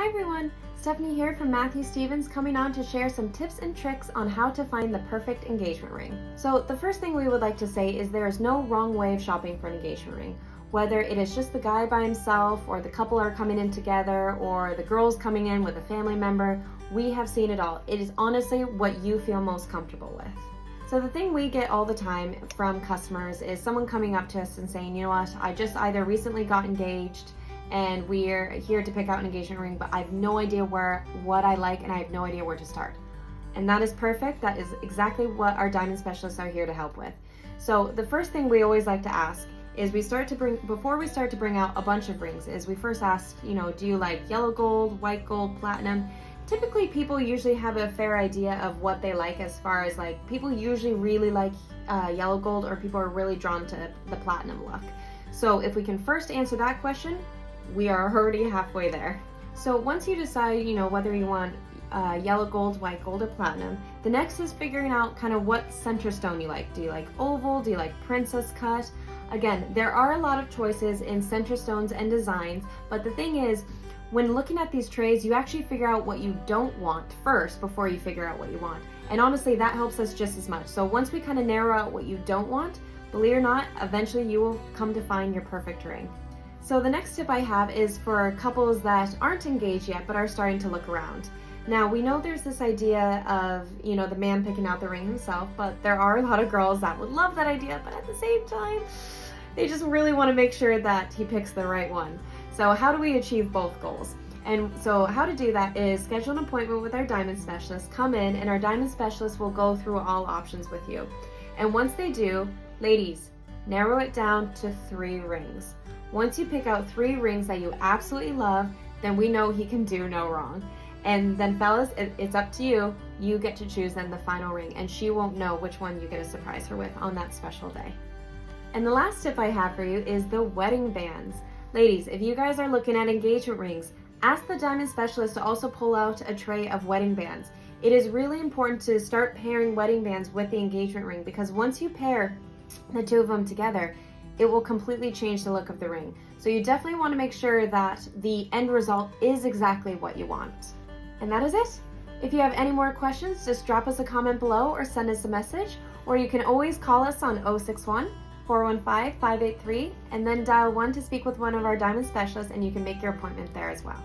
Hi everyone, Stephanie here from Matthew Stephens coming on to share some tips and tricks on how to find the perfect engagement ring. So the first thing we would like to say is there is no wrong way of shopping for an engagement ring. Whether it is just the guy by himself or the couple are coming in together or the girl's coming in with a family member, we have seen it all. It is honestly what you feel most comfortable with. So the thing we get all the time from customers is someone coming up to us and saying, you know what, I just either recently got engaged and we're here to pick out an engagement ring, but I have no idea what I like and I have no idea where to start. And that is perfect. That is exactly what our diamond specialists are here to help with. So the first thing we always like to ask is before we start to bring out a bunch of rings, is we first ask, do you like yellow gold, white gold, platinum? Typically people usually have a fair idea of what they like, as far as people usually really like yellow gold, or people are really drawn to the platinum look. So if we can first answer that question, we are already halfway there. So once you decide, whether you want yellow gold, white gold, or platinum, the next is figuring out kind of what center stone you like. Do you like oval? Do you like princess cut? Again, there are a lot of choices in center stones and designs, but the thing is, when looking at these trays, you actually figure out what you don't want first before you figure out what you want. And honestly, that helps us just as much. So once we kind of narrow out what you don't want, believe it or not, eventually you will come to find your perfect ring. So the next tip I have is for couples that aren't engaged yet but are starting to look around. Now we know there's this idea of, the man picking out the ring himself, but there are a lot of girls that would love that idea, but at the same time, they just really want to make sure that he picks the right one. So how do we achieve both goals? And so how to do that is schedule an appointment with our diamond specialist, come in, and our diamond specialist will go through all options with you. And once they do, ladies, narrow it down to 3 rings. Once you pick out 3 rings that you absolutely love, then we know he can do no wrong. And then fellas, it's up to you. You get to choose then the final ring, and she won't know which one you get to surprise her with on that special day. And the last tip I have for you is the wedding bands. Ladies, if you guys are looking at engagement rings, ask the diamond specialist to also pull out a tray of wedding bands. It is really important to start pairing wedding bands with the engagement ring, because once you pair the 2 of them together, it will completely change the look of the ring. So you definitely want to make sure that the end result is exactly what you want. And that is it. If you have any more questions, just drop us a comment below or send us a message, or you can always call us on 061-415-583 and then dial 1 to speak with one of our diamond specialists, and you can make your appointment there as well.